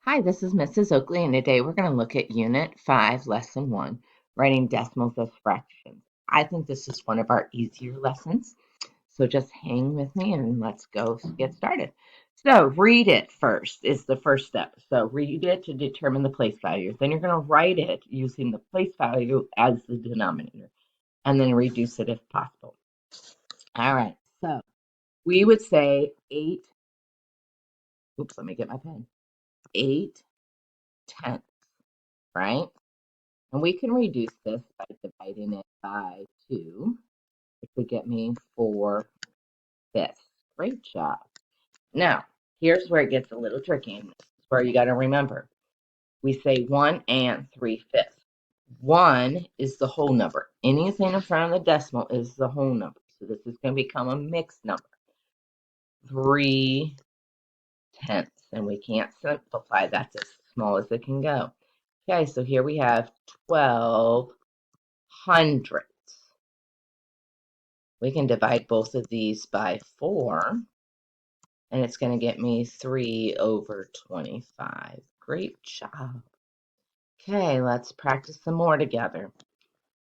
Hi, this is Mrs. Oakley, and today we're going to look at Unit 5, Lesson 1, Writing Decimals as Fractions. I think this is one of our easier lessons, so just hang with me and let's go get started. So read it first is the first step. So read it to determine the place value. Then you're going to write it using the place value as the denominator, and then reduce it if possible. All right, so we would say 8, oops, let me get my pen, 8/10, right? And we can reduce this by dividing it by 2, which would get me 4/5. Great job. Now, here's where it gets a little tricky. And this is where you got to remember. We say 1 and 3/5. 1 is the whole number. Anything in front of the decimal is the whole number. So this is going to become a mixed number. 3/10. And we can't simplify. That's as small as it can go. Okay, so here we have 12/100. We can divide both of these by 4, and it's going to get me 3/25. Great job. Okay, let's practice some more together.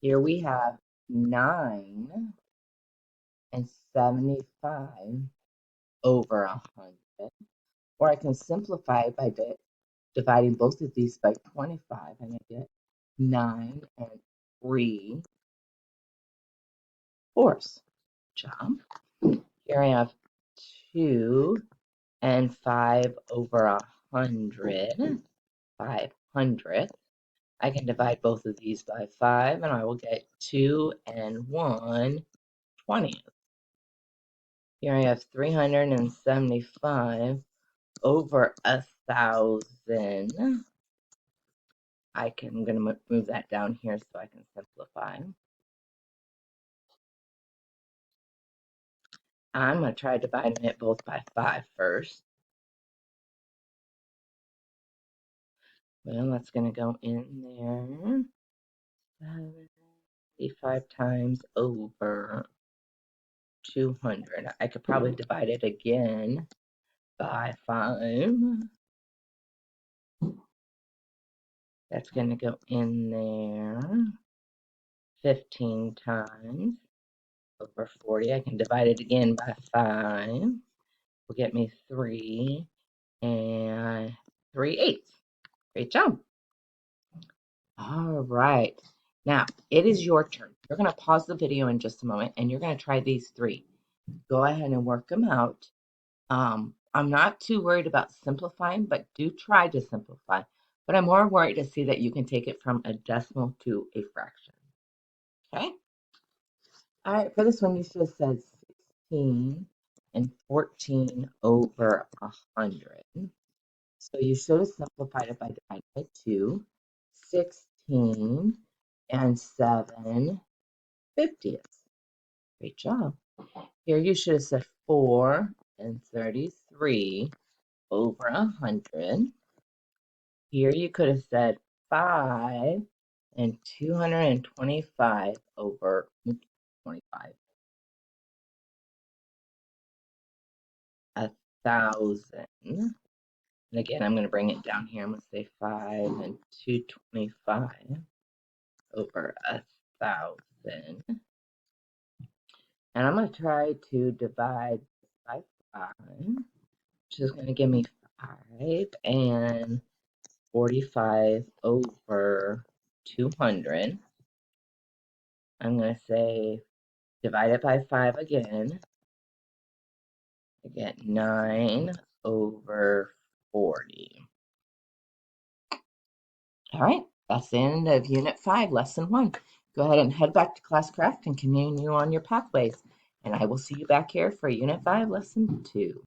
Here we have 9/75/100. Or I can simplify it by dividing both of these by 25, and I get 9 3/4. Job. Here I have 2 and 5/100. 5/100. I can divide both of these by 5, and I will get 2 and 1/20. Here I have 375/1,000. I'm going to move that down here so I can simplify. I'm going to try dividing it both by 5 first. Well, that's going to go in there. 75 times over 200. I could probably divide it again by 5. That's going to go in there 15 times over 40. I can divide it again by 5. Will get me 3 and 3/8. Great job. All right. Now, it is your turn. You're going to pause the video in just a moment, and you're going to try these 3. Go ahead and work them out. I'm not too worried about simplifying, but do try to simplify. But I'm more worried to see that you can take it from a decimal to a fraction. Okay? All right, for this one, you should have said 16 and 14/100. So you should have simplified it by dividing by 2. 16 and 7/50. Great job. Here you should have said 4 and 33/100. Here you could have said 5 and 225/25. 1,000. And again, I'm going to bring it down here. I'm going to say 5 and 225/1,000. And I'm going to try to divide by 5, which is going to give me 5 and 45/200. I'm going to say divide it by 5 again. I get 9/40. All right, that's the end of Unit 5, Lesson 1. Go ahead and head back to Classcraft and continue on your pathways. And I will see you back here for Unit 5, Lesson 2.